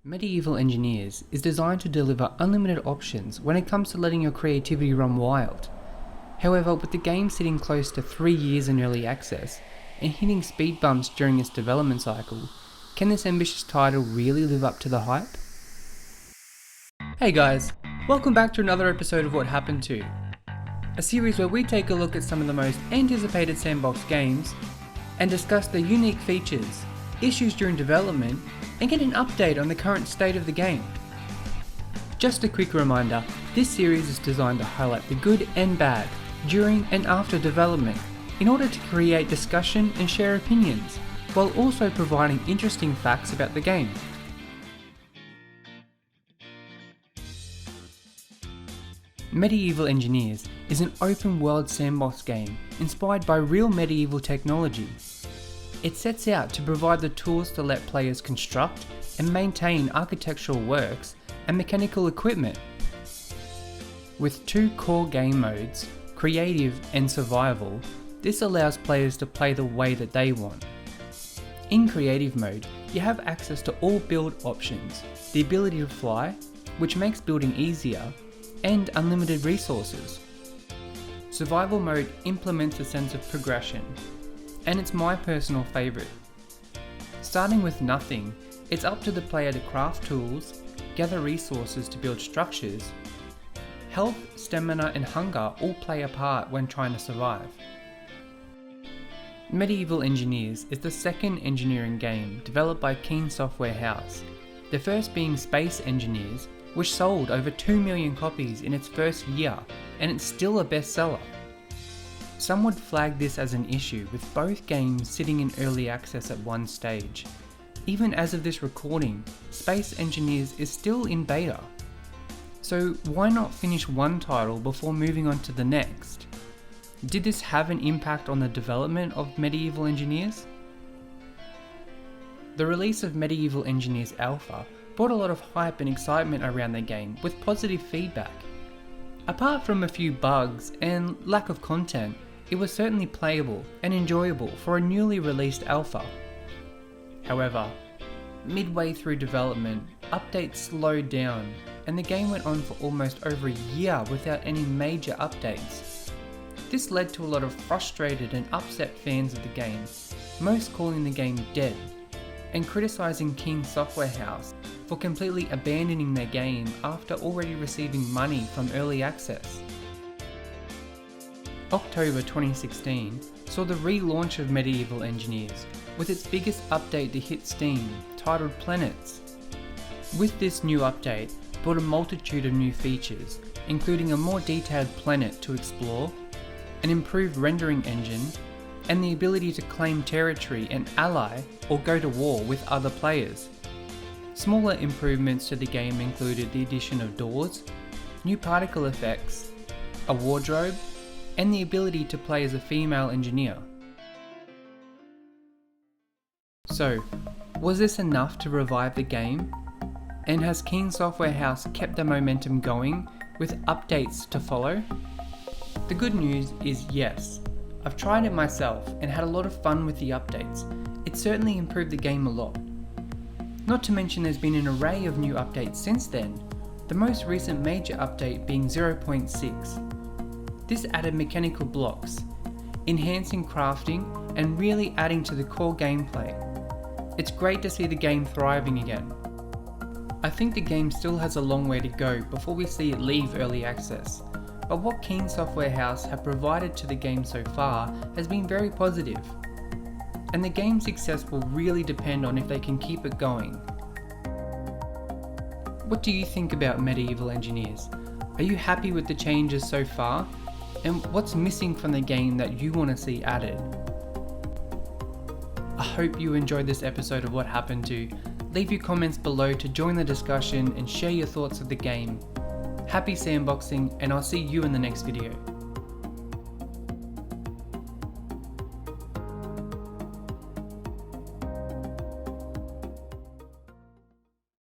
Medieval Engineers is designed to deliver unlimited options when it comes to letting your creativity run wild. However, with the game sitting close to 3 years in early access and hitting speed bumps during its development cycle, can this ambitious title really live up to the hype? Hey guys, welcome back to another episode of What Happened To, a series where we take a look at some of the most anticipated Sandbox games and discuss the unique features, issues during development, and get an update on the current state of the game. Just a quick reminder, this series is designed to highlight the good and bad during and after development in order to create discussion and share opinions, while also providing interesting facts about the game. Medieval Engineers is an open-world sandbox game inspired by real medieval technology. It sets out to provide the tools to let players construct and maintain architectural works and mechanical equipment. With 2 core game modes, Creative and Survival, this allows players to play the way that they want. In Creative mode, you have access to all build options, the ability to fly, which makes building easier, and unlimited resources. Survival mode implements a sense of progression, and it's my personal favourite. Starting with nothing, it's up to the player to craft tools, gather resources to build structures. Health, stamina and hunger all play a part when trying to survive. Medieval Engineers is the second engineering game developed by Keen Software House, the first being Space Engineers, which sold over 2 million copies in its first year, and it's still a bestseller. Some would flag this as an issue with both games sitting in early access at one stage. Even as of this recording, Space Engineers is still in beta. So why not finish one title before moving on to the next? Did this have an impact on the development of Medieval Engineers? The release of Medieval Engineers Alpha brought a lot of hype and excitement around the game with positive feedback. Apart from a few bugs and lack of content, it was certainly playable and enjoyable for a newly released alpha. However, midway through development, updates slowed down and the game went on for almost over a year without any major updates. This led to a lot of frustrated and upset fans of the game, most calling the game dead, and criticising King Software House for completely abandoning their game after already receiving money from early access. October 2016 saw the relaunch of Medieval Engineers with its biggest update to hit Steam, titled Planets. With this new update brought a multitude of new features, including a more detailed planet to explore, an improved rendering engine, and the ability to claim territory and ally or go to war with other players. Smaller improvements to the game included the addition of doors, new particle effects, a wardrobe, and the ability to play as a female engineer. So, was this enough to revive the game? And has Keen Software House kept the momentum going with updates to follow? The good news is yes. I've tried it myself and had a lot of fun with the updates. It certainly improved the game a lot. Not to mention there's been an array of new updates since then, the most recent major update being 0.6. This added mechanical blocks, enhancing crafting and really adding to the core gameplay. It's great to see the game thriving again. I think the game still has a long way to go before we see it leave early access, but what Keen Software House have provided to the game so far has been very positive, and the game's success will really depend on if they can keep it going. What do you think about Medieval Engineers? Are you happy with the changes so far? And what's missing from the game that you want to see added? I hope you enjoyed this episode of What Happened To. Leave your comments below to join the discussion and share your thoughts of the game. Happy sandboxing, and I'll see you in the next video.